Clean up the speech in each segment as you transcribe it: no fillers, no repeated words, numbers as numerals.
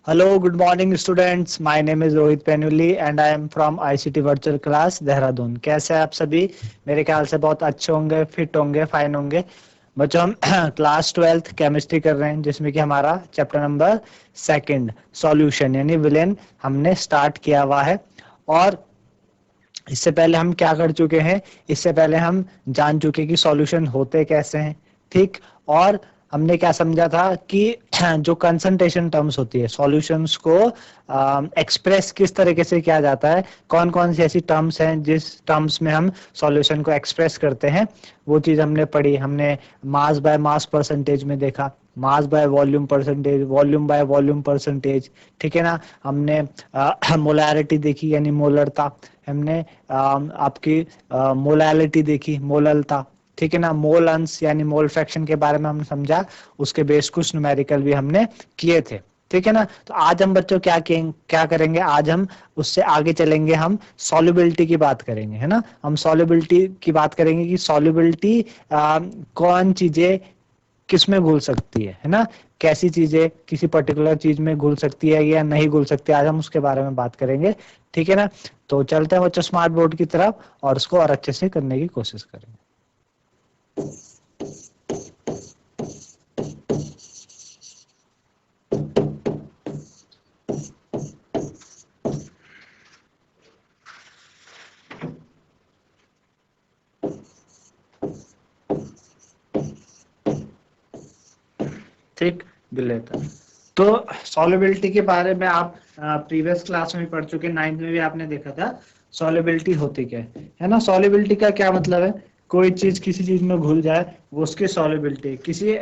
Hello, good morning students. My name is Rohit Penuli and I am from ICT Virtual Class Dehradun. कैसे हैं आप सभी? मेरे ख्याल से बहुत अच्छे होंगे, फिट होंगे, फाइन होंगे। बच्चों हम क्लास 12th केमिस्ट्री कर रहे हैं जिसमें कि हमारा चैप्टर नंबर सेकंड सॉल्यूशन यानी विलेन हमने स्टार्ट किया हुआ है। और इससे पहले हम क्या कर चुके हैं, इससे पहले हम जान चुके कि सॉल्यूशन होते कैसे हैं, ठीक। और हमने क्या समझा था कि जो कंसंट्रेशन टर्म्स होती है सॉल्यूशंस को एक्सप्रेस किस तरीके से किया जाता है, कौन कौन सी ऐसी टर्म्स हैं जिस टर्म्स में हम सॉल्यूशन को एक्सप्रेस करते हैं, वो चीज हमने पढ़ी। हमने मास बाय मास परसेंटेज में देखा, mass by volume percentage, volume by volume percentage, ठीक है ना। हमने मोलैरिटी देखी यानी मोलरता, हमने आपकी मोलैलिटी देखी, मोललता, ठीक है ना। मोल अंश यानी मोल फ्रैक्शन के बारे में हमने समझा, उसके बेस कुछ न्यूमेरिकल भी हमने किए थे, ठीक है ना। तो आज हम बच्चों क्या करेंगे, आज हम उससे आगे चलेंगे, हम सॉल्युबिलिटी की बात करेंगे, है ना। हम सॉल्युबिलिटी की बात करेंगे कि सॉल्युबिलिटी कौन चीजें किस में घुल सकती है ना, कैसी चीजें किसी पर्टिकुलर चीज में घुल सकती है या नहीं घुल सकती है, आज हम उसके बारे में बात करेंगे, ठीक है ना। तो चलते हैं बच्चों स्मार्ट बोर्ड की तरफ और उसको और अच्छे से करने की कोशिश करेंगे। ठीक, बिलेता। तो सॉल्युबिलिटी के बारे में आप प्रीवियस क्लास में पढ़ चुके, 9th में भी आपने देखा था सॉल्युबिलिटी होती क्या है ना। सॉल्युबिलिटी का क्या मतलब है, कोई चीज किसी चीज में घुल जाए वो उसकी सॉल्युबिलिटी किसी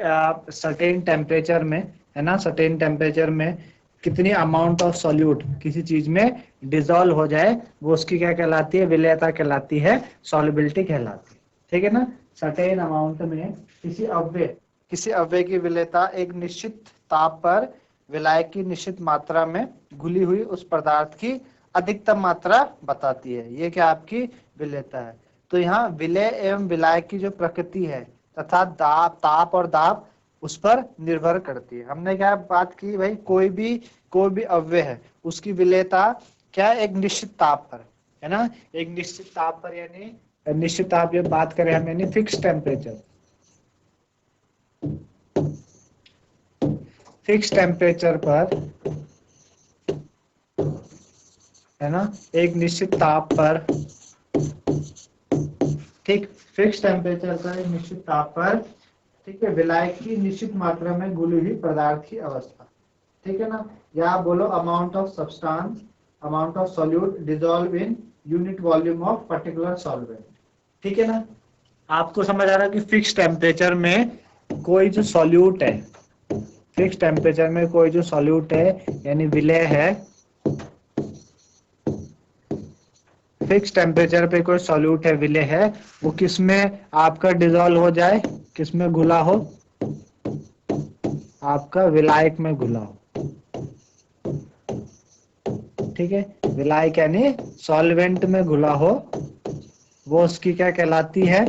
सर्टेन टेम्परेचर में, है ना, सर्टेन टेम्परेचर में कितनी अमाउंट ऑफ सॉल्यूट किसी चीज में डिजोल्व हो जाए वो उसकी क्या कहलाती है, विलेयता कहलाती है, सॉल्युबिलिटी कहलाती है, ठीक है ना। सर्टेन अमाउंट में किसी अव्यय की विलेयता एक निश्चित ताप पर विलायक की निश्चित मात्रा में घुली हुई उस पदार्थ की अधिकतम मात्रा बताती है, ये क्या आपकी विलेयता है। तो यहाँ विलेय एवं विलायक की जो प्रकृति है तथा ताप और दाब उस पर निर्भर करती है। हमने क्या बात की भाई, कोई भी अव्यय है उसकी विलेयता क्या, एक निश्चित ताप पर, है ना, एक निश्चित ताप पर, यानी निश्चित ताप ये बात करें हम यानी फिक्स टेम्परेचर, फिक्स टेम्परेचर पर, है ना, एक निश्चित ताप पर, ठीक, फिक्स टेम्परेचर पर एक निश्चित ताप पर, ठीक है, विलायक की निश्चित मात्रा में घुली हुई पदार्थ की अवस्था, ठीक है ना। या आप बोलो amount of substance, amount of solute dissolve in unit volume of particular solvent, ठीक है ना। आपको समझ आ रहा है कि फिक्स टेम्परेचर में कोई जो सॉल्यूट है, फिक्स टेम्परेचर में कोई जो सॉल्यूट है यानी विलेय है, फिक्स टेम्परेचर पे कोई सॉल्यूट है, विलेय है, वो किस में आपका डिसॉल्व हो जाए, किस में घुला हो, आपका विलायक में घुला हो, ठीक है। विलायक यानी सॉल्वेंट में घुला हो, वो उसकी क्या कहलाती है,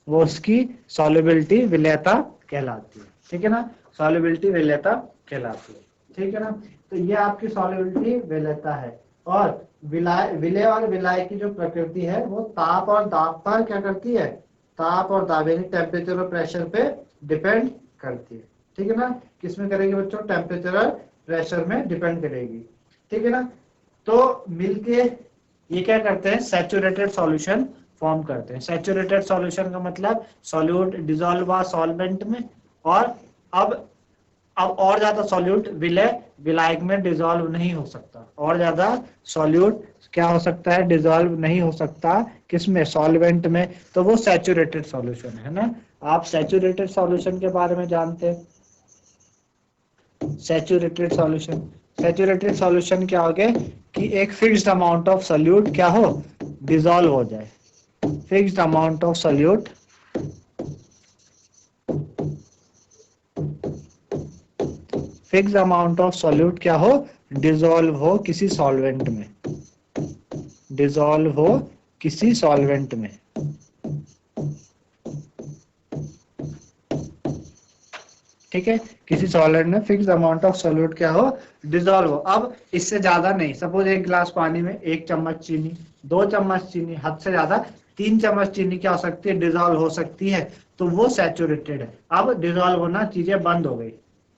वो उसकी सॉल्युबिलिटी विलेयता कहलाती है, ठीक है ना। सॉल्युबिलिटी विलेयता कहलाती है, ठीक है ना। तो ये आपकी सॉल्युबिलिटी विलेयता है। और विलेय और विलायक की जो प्रकृति है वो ताप और दाब पर क्या करती है, ताप और दाब यानी टेम्परेचर और प्रेशर पे डिपेंड करती है, ठीक है ना। किसमें करेगी बच्चों, टेम्परेचर और प्रेशर में डिपेंड करेगी, ठीक है ना। तो मिलके ये क्या करते हैं, सैचुरेटेड सॉल्यूशन फॉर्म करते हैं। सैचुरेटेड सॉल्यूशन का मतलब सॉल्यूट डिसॉल्व हुआ सॉल्वेंट में, और अब और ज्यादा सॉल्यूट विलायक में डिसॉल्व नहीं हो सकता, और ज्यादा सॉल्यूट क्या हो सकता है, डिसॉल्व नहीं हो सकता किसमें, सॉल्वेंट में, तो वो सैचुरेटेड सॉल्यूशन है ना। आप सैचुरेटेड सॉल्यूशन के बारे में जानते हैं, सैचुरेटेड सॉल्यूशन, सैचुरेटेड सॉल्यूशन क्या हो गया कि एक फिक्स्ड अमाउंट ऑफ सॉल्यूट क्या हो, डिसॉल्व हो जाए, fixed amount of solute, fixed amount of solute क्या हो, डिसॉल्व हो किसी सॉल्वेंट में, डिसॉल्व हो किसी सॉल्वेंट में, ठीक है, किसी सॉलिड में फिक्स अमाउंट ऑफ सॉल्यूट क्या हो, डिजोल्व हो। अब इससे ज्यादा नहीं, सपोज एक गिलास पानी में 1 चम्मच चीनी, 2 चम्मच चीनी, हद से ज्यादा 3 चम्मच चीनी क्या हो सकती है, डिजोल्व हो सकती है, तो वो सैचुरेटेड है। अब डिजोल्व होना, चीजें बंद हो गई,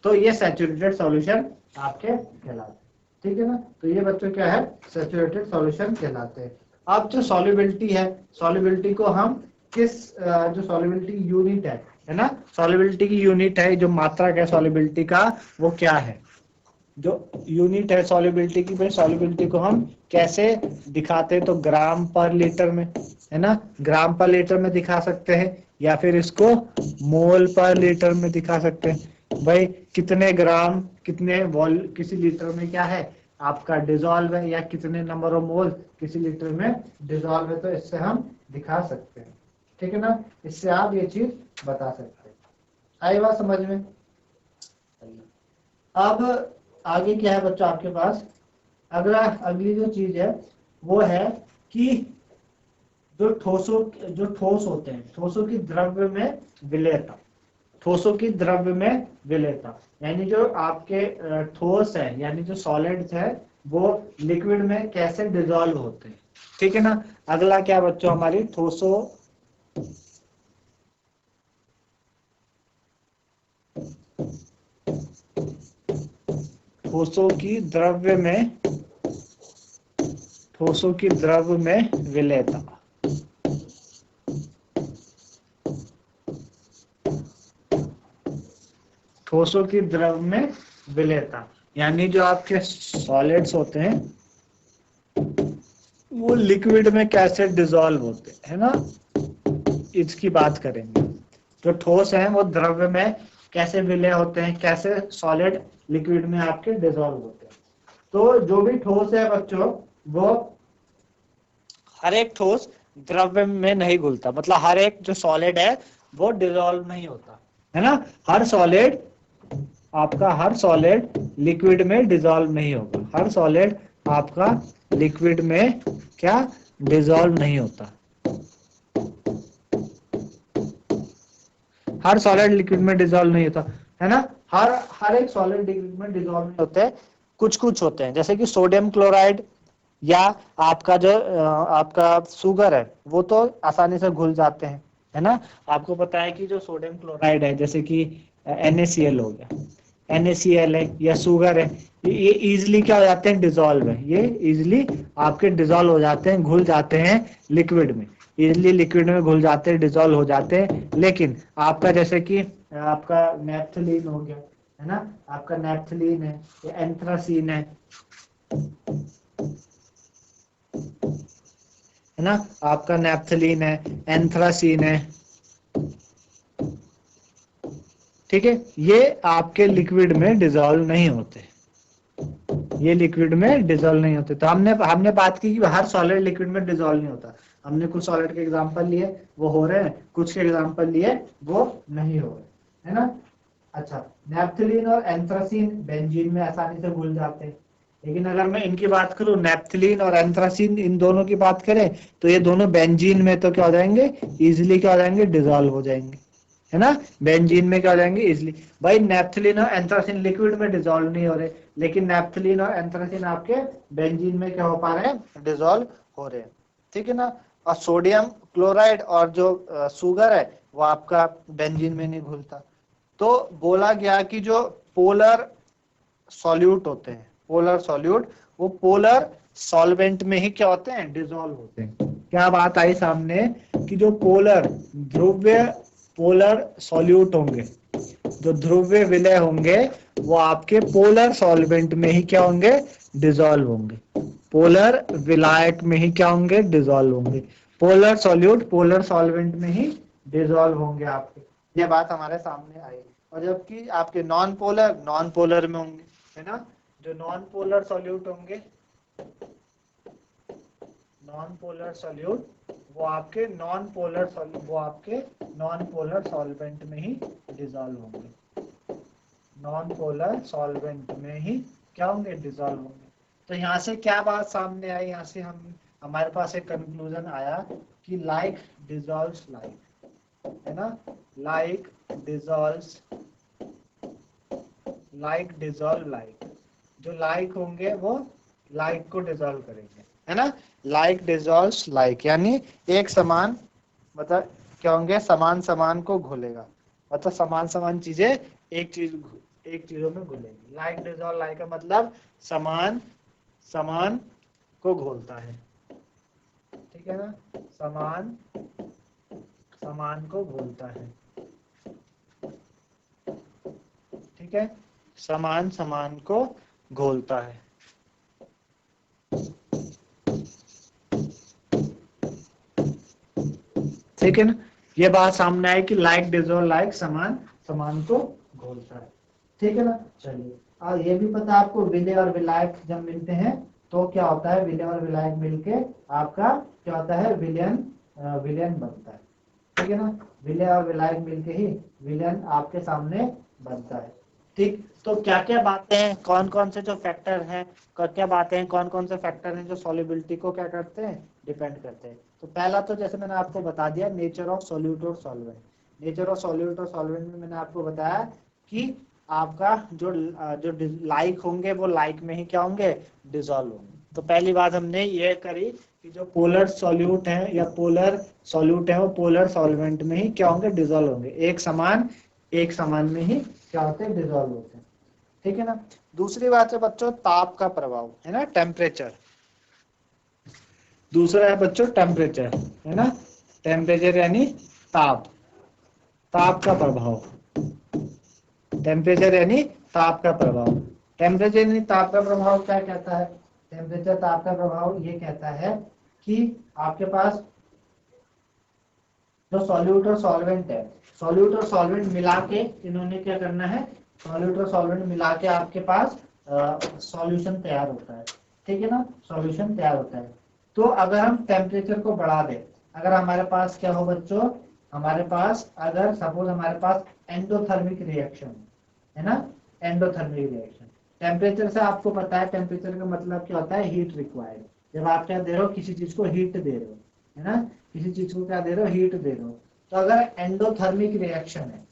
तो ये सैचुरेटेड सॉल्यूशन आपके कहलाते हैं। ठीक है ना, तो ये बच्चों क्या है, सैचुरेटेड सॉल्यूशन कहलाते हैं। अब जो सॉल्युबिलिटी है, सॉल्युबिलिटी को हम किस जो सॉल्युबिलिटी यूनिट है ना, सॉल्युबिलिटी की यूनिट है, जो मात्रक है सॉल्युबिलिटी का, वो क्या है, जो यूनिट है सॉल्युबिलिटी की, भाई सॉल्युबिलिटी को हम कैसे दिखाते हैं, तो ग्राम पर लीटर में, है ना, ग्राम पर लीटर में दिखा सकते हैं, या फिर इसको मोल पर लीटर में दिखा सकते हैं। भाई कितने ग्राम कितने वॉल किसी लीटर में क्या है आपका डिजोल्व है, या कितने नंबर ऑफ मोल किसी लीटर में डिजोल्व है, तो इससे हम दिखा सकते हैं। ठीक है ना, इससे आप ये चीज बता सकते हैं। आई बात समझ में। अब आगे क्या है बच्चों आपके पास, अगली जो चीज है वो है कि जो ठोस होते हैं, ठोसों की द्रव्य में विलेयता, ठोसों की द्रव्य में विलेयता, यानी जो आपके ठोस है, यानी जो सॉलिड्स है, वो लिक्विड में कैसे डिजोल्व होते हैं। ठीक है ना, अगला क्या बच्चों, हमारी ठोसों की द्रव्य में, ठोसों की द्रव्य में विलेयता। ठोसों की द्रव में विलेयता, यानी जो आपके सॉलिड्स होते हैं वो लिक्विड में कैसे डिसॉल्व होते हैं, है ना, इसकी बात करेंगे। जो ठोस है वो द्रव्य में कैसे विलय होते हैं, कैसे सॉलिड लिक्विड में आपके डिसॉल्व होते हैं। तो जो भी ठोस है बच्चों, वो हर एक ठोस द्रव्य में नहीं घुलता, मतलब हर एक जो सॉलिड है वो डिसॉल्व नहीं होता, है ना, हर सॉलिड आपका, हर सॉलिड लिक्विड में डिसॉल्व नहीं होगा, हर सॉलिड आपका लिक्विड में क्या डिसॉल्व नहीं होता, हर सॉलिड लिक्विड में डिसॉल्व नहीं होता, है ना, हर हर एक सॉलिड लिक्विड में डिसॉल्व नहीं होते, कुछ कुछ होते हैं, जैसे कि सोडियम क्लोराइड या आपका जो आपका शुगर है, वो तो आसानी से घुल जाते हैं, है ना। आपको पता है कि जो सोडियम क्लोराइड है, जैसे कि NaCl हो गया, NaCl है या शुगर है, ये इजिली क्या हो जाते हैं, डिजोल्व है, ये इजिली आपके डिजोल्व हो जाते हैं, घुल जाते हैं लिक्विड में, इजिली लिक्विड में घुल जाते हैं, डिजोल्व हो जाते हैं। लेकिन आपका जैसे कि आपका नेप्थलीन हो गया, है ना, आपका नेप्थलीन है या एंथ्रासीन है ना, आपका नेप्थलीन है, एंथ्रासीन है, ठीक है, ये आपके लिक्विड में डिसॉल्व नहीं होते, ये लिक्विड में डिसॉल्व नहीं होते। तो हमने हमने बात की कि हर सॉलिड लिक्विड में डिसॉल्व नहीं होता, हमने कुछ सॉलिड के एग्जांपल लिए वो हो रहे हैं, कुछ के एग्जांपल लिए वो नहीं हो रहे, है ना। अच्छा, नेप्थलीन और एंथ्रासीन बेंजीन में आसानी से घुल जाते हैं, लेकिन अगर मैं इनकी बात करूं, नेप्थलीन और एंथ्रासीन, इन दोनों की बात करें, तो ये दोनों बेंजीन में तो क्या हो जाएंगे, इजिली क्या हो जाएंगे, डिसॉल्व हो जाएंगे, है ना, बेंजीन में क्या हो जाएंगे इजिली। भाई नेप्थलीन और एंथ्रासीन लिक्विड में डिसॉल्व नहीं हो रहे, लेकिन नेप्थलीन और एंथ्रासीन आपके बेंजीन में क्या हो पा रहे हैं, डिसॉल्व हो रहे हैं। ठीक है ना, और सोडियम क्लोराइड और जो शुगर है वो आपका बेंजीन में नहीं घुलता। तो बोला गया कि जो पोलर सॉल्यूट होते हैं, पोलर सॉल्यूट, वो पोलर सॉल्वेंट में ही क्या होते हैं, डिसॉल्व होते हैं। क्या बात आई सामने कि जो पोलर ध्रुवीय पोलर सॉल्यूट होंगे, जो ध्रुवीय विलय होंगे, वो आपके पोलर सॉल्वेंट में ही क्या होंगे, डिसॉल्व होंगे, पोलर विलायक में ही क्या होंगे, डिसॉल्व होंगे, पोलर सॉल्यूट पोलर सॉल्वेंट में ही डिसॉल्व होंगे आपके। ये बात हमारे सामने आई। और जबकि आपके नॉन पोलर में होंगे, है ना, जो नॉन पोलर सॉल्यूट होंगे, नॉन पोलर सॉल्यूट, वो आपके नॉन पोलर सॉल्वेंट में ही डिसॉल्व होंगे, नॉन पोलर सॉल्वेंट में ही क्या होंगे, डिसॉल्व होंगे। तो यहाँ से क्या बात सामने आई, यहाँ से हम हमारे पास एक कंक्लूजन आया कि लाइक डिसॉल्व्स लाइक, है ना, like dissolves like dissolve like, जो लाइक होंगे वो लाइक को डिजोल्व करेंगे, है ना। लाइक डिजोल्व लाइक यानी एक समान, मतलब क्या होंगे, समान समान को घोलेगा, मतलब समान समान चीजें एक चीजों में घुलेंगी। लाइक डिजोल्व लाइक का मतलब समान समान को घोलता है, ठीक है ना, समान समान को घोलता है, ठीक है, समान समान को घोलता है। ठीक है ना, ये बात सामने आई कि लाइक डिजोल्व लाइक समान समान को घोलता है, ठीक है ना। चलिए, और ये भी पता आपको, विलय और विलायक जब मिलते हैं तो क्या होता है, विलय और विलायक मिलके आपका क्या होता है, विलयन विलयन बनता है, ठीक है ना। विलय और विलायक मिलके ही विलयन आपके सामने बनता है। ठीक, तो क्या क्या बातें हैं, कौन कौन से जो फैक्टर हैं, क्या बातें हैं, कौन कौन से फैक्टर हैं जो सॉल्युबिलिटी को क्या करते हैं, डिपेंड करते हैं। तो पहला तो जैसे मैंने आपको बता दिया, नेचर ऑफ सॉल्यूट और सॉल्वेंट। नेचर ऑफ सॉल्यूट और सॉल्वेंट में मैंने आपको बताया कि आपका जो जो लाइक होंगे वो लाइक में ही क्या होंगे, डिजोल्व होंगे। तो पहली बात हमने ये करी कि जो पोलर सॉल्यूट है या पोलर सॉल्यूट है वो पोलर सॉल्वेंट में ही क्या होंगे, डिजोल्व होंगे, एक समान में ही क्या होते हैं, डिजोल्व होते हैं, ठीक है ना। दूसरी बात है बच्चों, ताप का प्रभाव, है ना, टेम्परेचर। दूसरा है बच्चों टेम्परेचर, है ना, टेम्परेचर यानी ताप, ताप का प्रभाव, टेम्परेचर यानी ताप का प्रभाव। टेम्परेचर यानी ताप का प्रभाव क्या कहता है, टेम्परेचर ताप का प्रभाव ये कहता है कि आपके पास जो सॉल्यूट और सॉल्वेंट है, सॉल्यूट और सॉल्वेंट मिला के इन्होंने क्या करना है, सॉल्यूट और सॉल्वेंट मिला के आपके पास सॉल्यूशन तैयार होता है, ठीक है ना, सॉल्यूशन तैयार होता है। तो अगर हम टेम्परेचर को बढ़ा दें, अगर हमारे पास क्या हो बच्चों, हमारे पास अगर सपोज हमारे पास एंडोथर्मिक रिएक्शन है ना, एंडोथर्मिक रिएक्शन, टेम्परेचर से आपको पता है, टेम्परेचर का मतलब क्या होता है, हीट रिक्वायर्ड। जब आप क्या दे रहे हो, किसी चीज को हीट दे रहे हो, है ना, किसी चीज को क्या दे रहे हो, हीट दे रहे हो। तो अगर एंडोथर्मिक रिएक्शन है,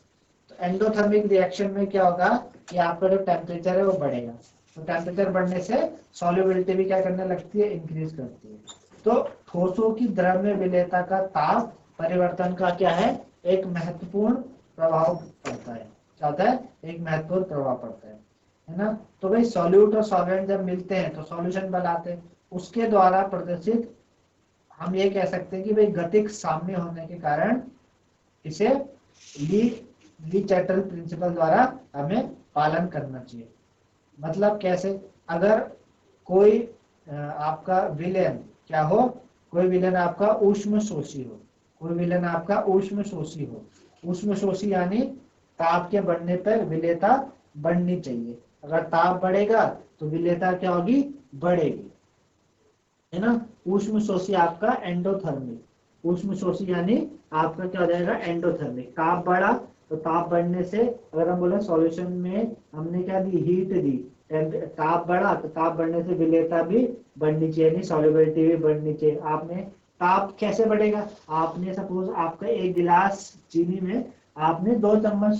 तो एंडोथर्मिक रिएक्शन में क्या होगा कि आपका जो टेम्परेचर है वो बढ़ेगा। तो टेम्परेचर बढ़ने से सॉल्युबिलिटी भी क्या करने लगती है, इंक्रीज करती है। तो ठोसों की द्रव्य विलेयता का ताप परिवर्तन का क्या है, एक महत्वपूर्ण प्रभाव पड़ता है, क्या होता है, एक महत्वपूर्ण प्रभाव पड़ता है ना। तो भाई सॉल्यूट और सॉल्वेंट जब मिलते हैं तो सॉल्यूशन बनाते हैं, उसके द्वारा प्रदर्शित हम ये कह सकते हैं कि भाई गतिक साम्य होने के कारण इसे ली ली चैटल प्रिंसिपल द्वारा हमें पालन करना चाहिए। मतलब कैसे, अगर कोई आपका विलेन क्या हो, कोई विलेन आपका ऊष्म शोषी हो, कोई विलेन आपका ऊष्म शोषी हो, ऊष्म शोषी यानी ताप के बढ़ने पर विलेयता बढ़नी चाहिए। अगर ताप बढ़ेगा तो विलेयता क्या होगी, बढ़ेगी, है ना। ऊष्म शोषी आपका एंडोथर्मिक, ऊष्म शोषी यानी आपका क्या हो जाएगा, एंडोथर्मिक। ताप बढ़ा तो ताप बढ़ने से अगर हम बोले सॉल्यूशन में हमने क्या दी, हीट दी, ताप बढ़ा तो ताप बढ़ने से विलेयता भी बढ़नी चाहिए, नहीं सॉल्युबिलिटी भी बढ़नी चाहिए। आपने ताप कैसे बढ़ेगा, आपने सपोज आपका एक गिलास चीनी में आपने 2 चम्मच,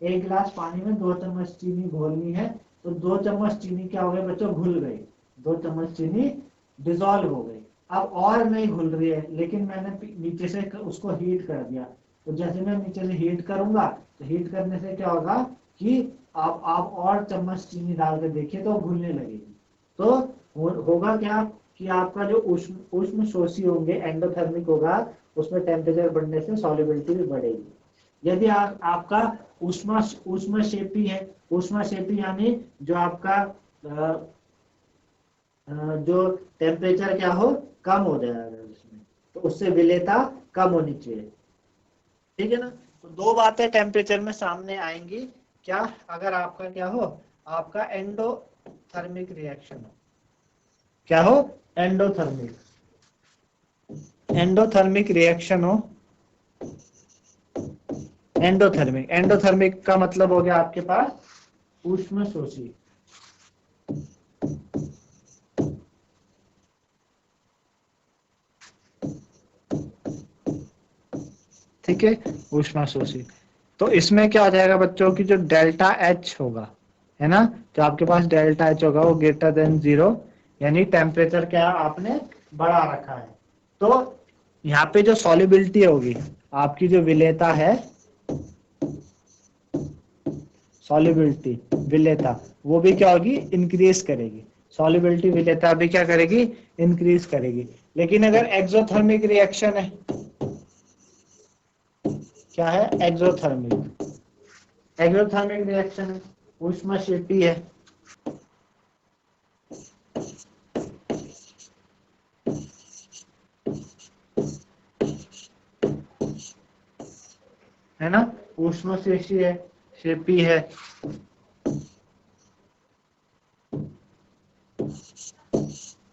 एक गिलास पानी में 2 चम्मच चीनी घोलनी है, तो 2 चम्मच चीनी क्या हो गए बच्चों, घुल गई, 2 चम्मच चीनी डिजोल्व हो गई। अब और नहीं घुल रही है, लेकिन मैंने नीचे से उसको हीट कर दिया, तो जैसे मैं नीचे से हीट करूंगा तो हीट करने से क्या होगा कि आप और चम्मच चीनी डाल के देखिए तो घुलने लगेगी। तो होगा क्या कि आपका जो उष्ण शोषी होंगे, एंडोथर्मिक होगा, उसमें टेम्परेचर बढ़ने से सॉल्युबिलिटी भी बढ़ेगी। यदि आपका ऊष्माशेपी है, ऊष्माशेपी यानी जो आपका जो टेम्परेचर क्या हो, कम हो जाएगा उसमें, तो उससे विलेयता कम होनी चाहिए, ठीक है ना। तो दो बातें टेम्परेचर में सामने आएंगी, क्या, अगर आपका क्या हो, आपका एंडोथर्मिक रिएक्शन हो, क्या हो, एंडोथर्मिक एंडोथर्मिक रिएक्शन हो, एंडोथर्मिक, एंडोथर्मिक का मतलब हो गया आपके पास ऊष्म शोषी, ठीक है, ऊष्मा शोषी। तो इसमें क्या हो जाएगा बच्चों की, जो डेल्टा एच होगा, है ना। तो आपके पास डेल्टा एच होगा वो ग्रेटर देन 0, यानी टेम्परेचर क्या आपने बढ़ा रखा है। तो यहाँ पे जो सॉल्युबिलिटी होगी, आपकी जो विलेयता है, सॉल्युबिलिटी विलेयता, वो भी क्या होगी, इंक्रीज करेगी। सॉल्युबिलिटी विलेयता भी क्या करेगी, इंक्रीज करेगी। लेकिन अगर एक्सोथर्मिक रिएक्शन है, क्या है, एक्सोथर्मिक, एक्सोथर्मिक रिएक्शन है, ऊष्मक्षेपी है, है ना, ऊष्मक्षेपी है, शेपी है।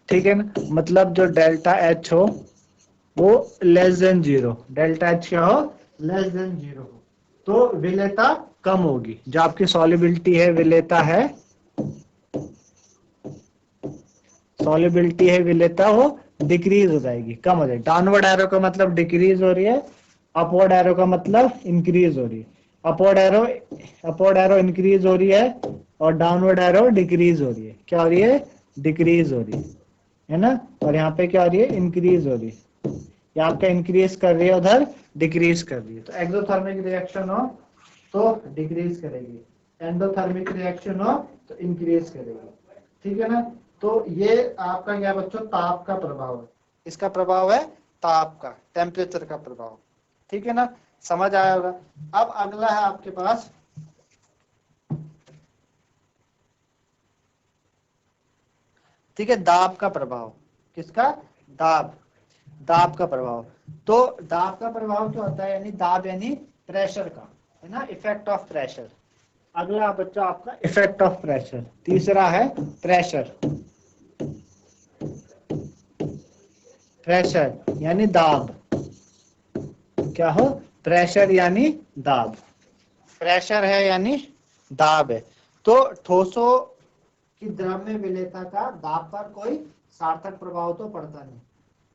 ठीक है ना, मतलब जो डेल्टा एच हो वो लेस देन 0, डेल्टा एच क्या हो, लेस देन 0 हो, तो विलेयता कम होगी। जो आपकी सॉल्युबिलिटी है, विलेयता है, सॉल्युबिलिटी है, विलेयता वो डिक्रीज हो जाएगी, कम हो जाएगी। डाउनवर्ड एरो का मतलब डिक्रीज हो रही है, अपवर्ड एरो का मतलब इंक्रीज हो रही है। अपवर्ड एरो इंक्रीज हो रही है और डाउनवर्ड एरो डिक्रीज हो रही है। क्या हो रही है, डिक्रीज हो रही है ना। और यहाँ पे क्या हो रही है, इंक्रीज हो रही है। ये आपका इंक्रीज कर रही है, उधर डिक्रीज कर रही है। तो एक्सोथर्मिक रिएक्शन हो तो डिक्रीज करेगी, एंडोथर्मिक रिएक्शन हो तो इंक्रीज करेगी। ठीक है ना। तो ये आपका क्या बच्चों, ताप का प्रभाव है। इसका प्रभाव है ताप का, टेम्परेचर का प्रभाव। ठीक है ना, समझ आया होगा। अब अगला है आपके पास, ठीक है, दाब का प्रभाव। किसका, दाब, दाब का प्रभाव। तो दाब का प्रभाव क्या होता है, यानी दाब यानी प्रेशर का, है ना, इफेक्ट ऑफ प्रेशर। अगला बच्चा आपका इफेक्ट ऑफ प्रेशर, तीसरा है प्रेशर। प्रेशर यानी दाब, क्या हो, प्रेशर यानी दाब, प्रेशर है यानी दाब है। तो ठोसों की द्रव्य विलेयता का दाब पर कोई सार्थक प्रभाव तो पड़ता नहीं।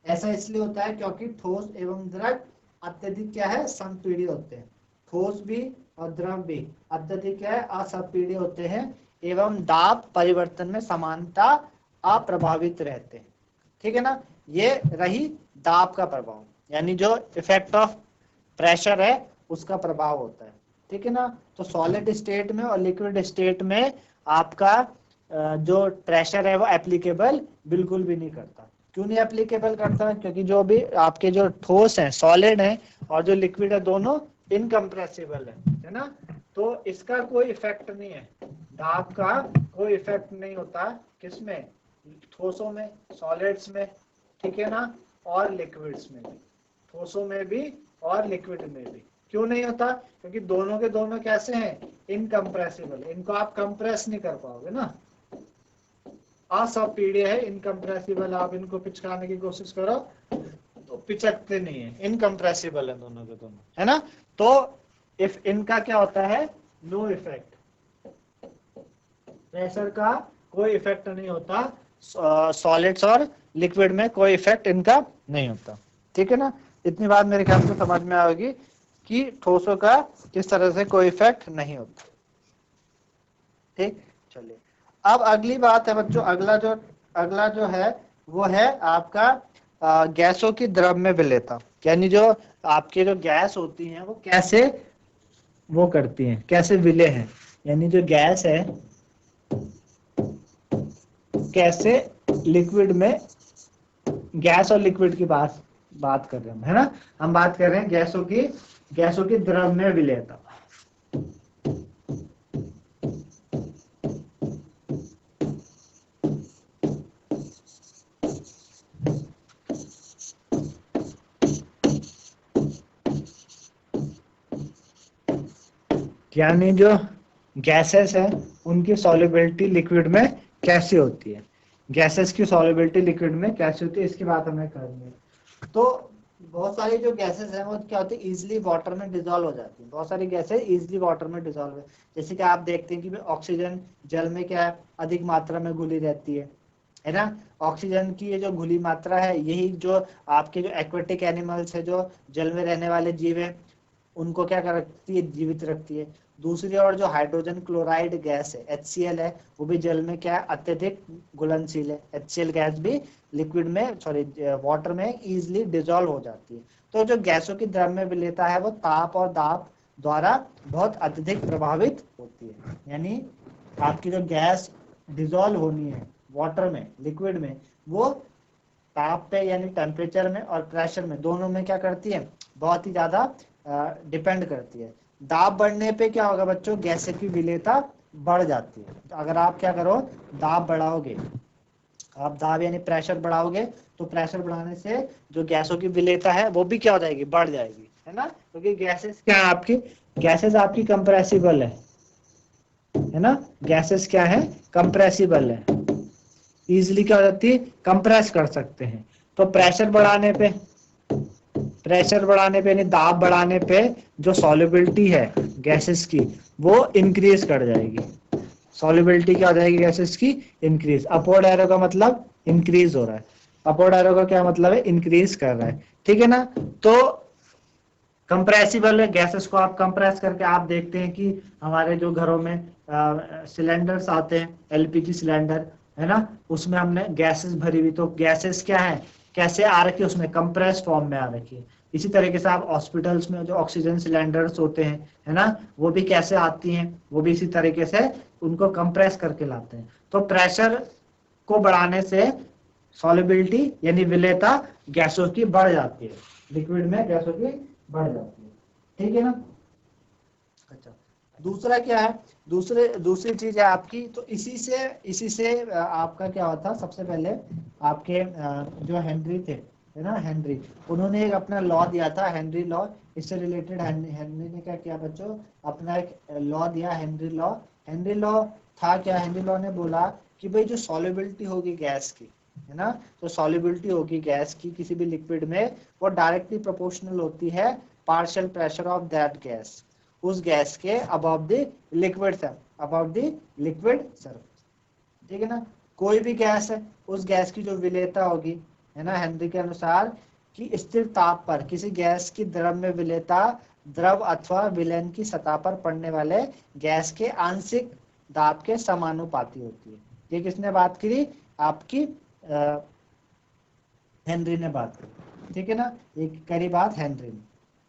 ऐसा इसलिए होता है क्योंकि ठोस एवं द्रव अत्यधिक क्या है, संपीड़ित होते हैं। ठोस भी और द्रव भी अत्यधिक क्या है, असंपीड़ित होते हैं, एवं दाब परिवर्तन में समानता अप्रभावित रहते हैं। ठीक है ना, ये रही दाब का प्रभाव, यानी जो इफेक्ट ऑफ प्रेशर है उसका प्रभाव होता है। ठीक है ना। तो सॉलिड स्टेट में और लिक्विड स्टेट में आपका जो प्रेशर है वो एप्लीकेबल बिल्कुल भी नहीं करता। क्यों नहीं एप्लीकेबल करता, क्योंकि जो भी आपके जो ठोस है, सॉलिड है, और जो लिक्विड है, दोनों इनकम्प्रेसिबल है ना। तो इसका कोई इफेक्ट नहीं है, दाब का कोई इफेक्ट नहीं होता किसमें, ठोसों में, सॉलिड्स में, ठीक है ना, और लिक्विड्स में भी, ठोसों में भी और लिक्विड में भी। क्यों नहीं होता, क्योंकि दोनों के दोनों कैसे हैं, इनकम्प्रेसिबल, इनको आप कंप्रेस नहीं कर पाओगे ना, असंपीड्य है, इनकम्प्रेसिबल। आप इनको पिचकाने की कोशिश करो तो पिचकते नहीं है, इनकम्प्रेसिबल है दोनों के दोनों, है ना। तो इफ इनका क्या होता है, नो इफेक्ट, प्रेशर का कोई इफेक्ट नहीं होता, सॉलिड्स और लिक्विड में कोई इफेक्ट इनका नहीं होता। ठीक है ना, इतनी बात मेरे ख्याल से समझ में आएगी कि ठोसों का किस तरह से कोई इफेक्ट नहीं होता। ठीक, चलिए अब अगली बात है बच्चों, अगला जो है वो है आपका गैसों की द्रव में विलेयता, यानी जो आपके जो गैस होती हैं वो कैसे वो करती हैं, कैसे विलय हैं, यानी जो गैस है कैसे लिक्विड में, गैस और लिक्विड की बात कर रहे हैं, है ना। हम बात कर रहे हैं गैसों की द्रव में विलेयता। यानी जो गैसेस है उनकी सॉल्युबिलिटी लिक्विड में कैसे होती है, गैसेस की सॉल्युबिलिटी लिक्विड में कैसे होती है, इसकी बात हमें करनी है। तो बहुत सारी जो गैसेस हैं वो क्या होती है, इजीली वाटर में डिजोल्व हो जाती है। बहुत सारी गैसेस इजीली वाटर में डिजोल्व है, जैसे कि आप देखते हैं कि ऑक्सीजन जल में क्या है, अधिक मात्रा में घुली रहती है ना। ऑक्सीजन की ये जो घुली मात्रा है, यही जो आपके जो एक्वेटिक एनिमल्स है, जो जल में रहने वाले जीव है, उनको क्या रखती है, जीवित रखती है। दूसरी ओर जो हाइड्रोजन क्लोराइड गैस है HCl है, वो भी जल में क्या है, अत्यधिक घुलनशील है। HCl गैस भी लिक्विड में, सॉरी वाटर में इजीली डिजोल्व हो जाती है। तो जो गैसों की द्रव्य विलेयता है वो ताप और दाब द्वारा बहुत अत्यधिक प्रभावित होती है। यानी आपकी जो गैस डिजोल्व होनी है वाटर में, लिक्विड में, वो ताप पे यानी टेम्परेचर में और प्रेशर में, दोनों में क्या करती है, बहुत ही ज्यादा डिपेंड करती है। दाब बढ़ने पे क्या होगा बच्चों, गैसें की विलेयता बढ़ जाती है। तो अगर आप क्या करो, दाब बढ़ाओगे, आप दाब यानी प्रेशर बढ़ाओगे, तो प्रेशर बढ़ाने से जो गैसों की विलेयता है वो भी क्या हो जाएगी, बढ़ जाएगी, है ना। क्योंकि गैसेस क्या है आपकी, गैसेस आपकी कंप्रेसिबल है ना। गैसेस क्या है, कंप्रेसिबल है, इजिली क्या हो जाती है, कंप्रेस कर सकते हैं। तो प्रेशर बढ़ाने पे, यानी दाब बढ़ाने पे जो सॉल्युबिलिटी है गैसेस की वो इंक्रीज कर जाएगी। सॉल्युबिलिटी क्या हो जाएगी गैसेस की, इंक्रीज। अपवर्ड एरो का मतलब इंक्रीज हो रहा है, अपवर्ड एरो का क्या मतलब है, इंक्रीज कर रहा है, ठीक है ना। तो कंप्रेसिबल गैसेस को आप कंप्रेस करके, आप देखते हैं कि हमारे जो घरों में सिलेंडर्स आते हैं, LPG सिलेंडर, है ना, उसमें हमने गैसेस भरी हुई, तो गैसेस क्या है, कैसे आ रखी है, उसमें कंप्रेस फॉर्म में आ रखी है। इसी तरीके से आप हॉस्पिटल्स में जो ऑक्सीजन सिलेंडर्स होते हैं, है ना, वो भी कैसे आती हैं, वो भी इसी तरीके से उनको कंप्रेस करके लाते हैं। तो प्रेशर को बढ़ाने से सॉल्युबिलिटी यानी विलेयता गैसों की बढ़ जाती है, लिक्विड में गैसों की बढ़ जाती है, ठीक है ना। अच्छा, दूसरा क्या है, दूसरी चीज है आपकी, तो इसी से आपका क्या होता, सबसे पहले आपके जो हेनरी थे, है ना, हेनरी, उन्होंने एक अपना लॉ दिया था, हेनरी लॉ। इससे रिलेटेड हेनरी ने क्या किया बच्चों, अपना एक लॉ दिया, हेनरी लॉ। हेनरी लॉ था क्या, हेनरी लॉ ने बोला कि भाई जो सॉल्युबिलिटी होगी गैस की, है ना, तो सॉल्युबिलिटी होगी गैस की किसी भी लिक्विड में, वो डायरेक्टली प्रोपोर्शनल होती है partial pressure of that gas, उस गैस के अबव द लिक्विड सरफेस, ठीक है ना। कोई भी गैस है, उस गैस की जो विलेयता होगी, है ना, हेनरी के अनुसार, कि स्थिर ताप पर किसी गैस की द्रव्य विलेयता द्रव अथवा विलयन की सतह पर पड़ने वाले गैस के आंशिक दाब के समानुपाती होती है। ये किसने बात करी, आपकी हेनरी ने बात करी, ठीक है ना, एक करी बात हेनरी ने,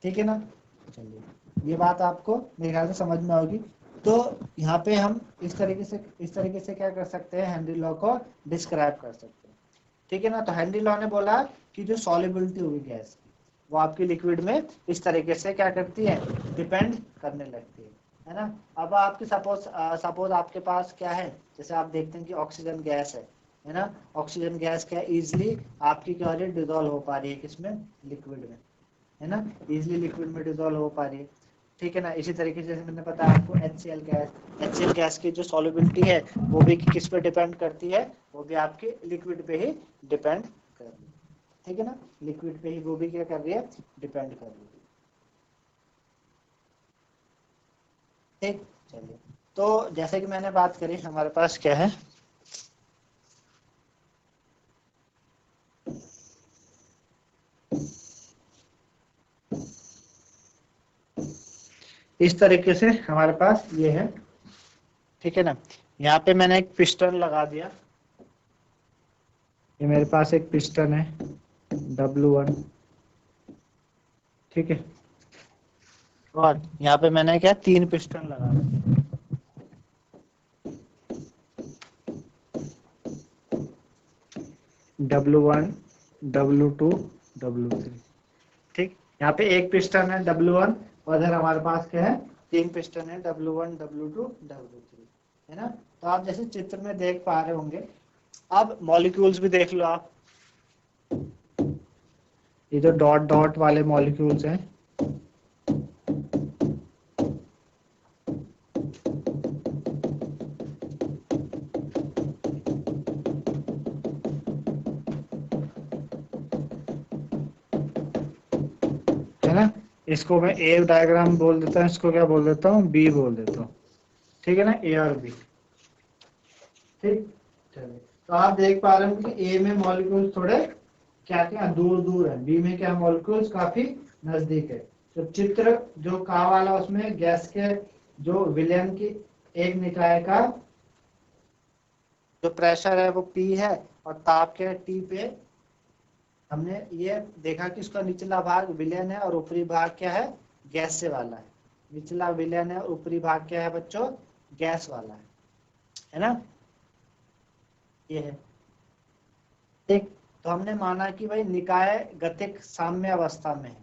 ठीक है ना। चलिए, ये बात आपको मेरे ख्याल से समझ में होगी। तो यहाँ पे हम इस तरीके से क्या कर सकते हैं, हेनरी लॉ को डिस्क्राइब कर सकते हैं, ठीक है ना। तो हेनरी लॉ ने बोला कि जो सॉल्युबिलिटी होगी गैस की, वो आपकी लिक्विड में इस तरीके से क्या करती है, डिपेंड करने लगती है ना। अब आपके सपोज आपके पास क्या है, जैसे आप देखते हैं कि ऑक्सीजन गैस है ना, ऑक्सीजन गैस क्या इजिली आपकी क्या हो रही है, डिजोल्व हो पा रही है किसमें, लिक्विड में, है ना, इजिली लिक्विड में डिजोल्व हो पा रही है, ठीक है ना। इसी तरीके से मैंने बताया आपको HCl गैस की जो सॉल्युबिलिटी है वो भी किस पे डिपेंड करती है, वो भी आपके लिक्विड पे ही डिपेंड कर रही है, ठीक है ना, लिक्विड पे ही वो भी क्या कर रही है, डिपेंड कर रही है, ठीक। चलिए, तो जैसे कि मैंने बात करी, हमारे पास क्या है, इस तरीके से हमारे पास ये है, ठीक है ना। यहाँ पे मैंने एक पिस्टन लगा दिया, ये मेरे पास एक पिस्टन है W1, ठीक है, और यहाँ पे मैंने क्या 3 पिस्टन लगा दिए, W1, W2, W3, ठीक। यहाँ पे एक पिस्टन है W1, और इधर हमारे पास क्या है, 3 पिस्टन है W1, W2, W3, है ना। तो आप जैसे चित्र में देख पा रहे होंगे, अब मॉलिक्यूल्स भी देख लो आप, ये जो डॉट डॉट वाले मॉलिक्यूल्स हैं, है ना, इसको मैं ए डायग्राम बोल देता हूँ, इसको क्या बोल देता हूँ, बी बोल देता हूँ, ठीक है ना, ए और बी, ठीक। चलिए, तो आप देख पा रहे हो कि ए में मॉलिक्यूल्स थोड़े क्या क्या दूर दूर है, बी में क्या मॉलिक्यूल्स काफी नजदीक है, तो चित्र जो का वाला उसमें गैस के जो विलयन की एक निकाय का जो प्रेशर है वो P है और ताप के T पे हमने ये देखा कि उसका निचला भाग विलयन है और ऊपरी भाग क्या है, गैस से वाला है। निचला विलयन है, ऊपरी भाग क्या है बच्चों, गैस वाला है ना। ये है ठीक। तो हमने माना कि भाई निकाय गतिक साम्य अवस्था में है,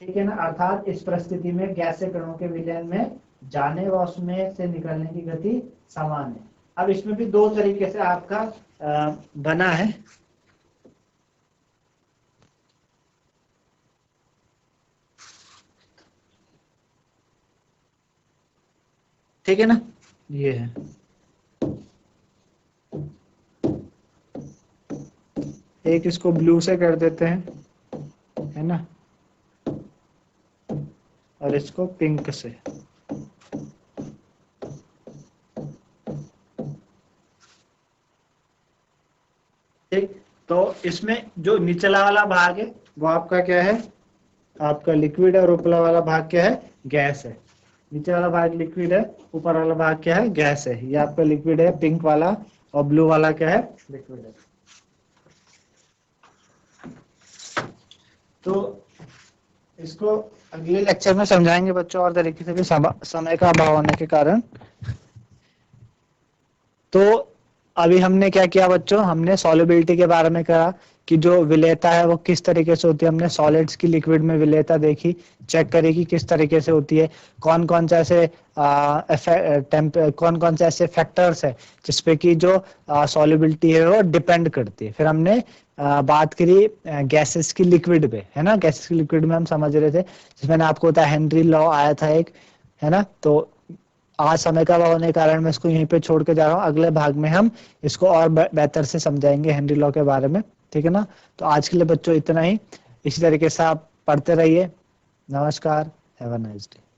ठीक है ना, अर्थात इस परिस्थिति में गैसीय कणों के विलयन में जाने व उसमें से निकलने की गति समान है। अब इसमें भी दो तरीके से आपका बना है। ठीक है ना, ये है एक, इसको ब्लू से कर देते हैं, है ना, और इसको पिंक से। ठीक, तो इसमें जो निचला वाला भाग है वो आपका क्या है, आपका लिक्विड है, और ऊपरला वाला भाग क्या है, गैस है। नीचे वाला भाग लिक्विड है, ऊपर वाला भाग क्या है, गैस है। ये आपका लिक्विड है पिंक वाला, और ब्लू वाला क्या है, लिक्विड है। तो इसको अगले लेक्चर में समझाएंगे बच्चों और तरीके से भी, समय का अभाव होने के कारण। तो अभी हमने क्या किया बच्चों, हमने सॉल्युबिलिटी के बारे में कहा कि जो विलेयता है वो किस तरीके से होती है। हमने सॉलिड्स की लिक्विड में विलेयता देखी, चेक करी कि किस तरीके से होती है, कौन कौन से ऐसे कौन कौन से ऐसे फैक्टर्स है जिसपे कि जो सॉल्युबिलिटी है वो डिपेंड करती है। फिर हमने बात करी गैसेस की लिक्विड पे, है ना। गैसेस की लिक्विड में हम समझ रहे थे, जिसमें आपको होता है हेनरी लॉ आया था एक, है ना। तो आज समय का अभाव होने के कारण मैं इसको यहीं पे छोड़ के जा रहा हूँ। अगले भाग में हम इसको और बेहतर से समझाएंगे हेनरी लॉ के बारे में, ठीक है ना। तो आज के लिए बच्चों इतना ही। इसी तरीके से आप पढ़ते रहिए। नमस्कार, हैव अ नाइस डे।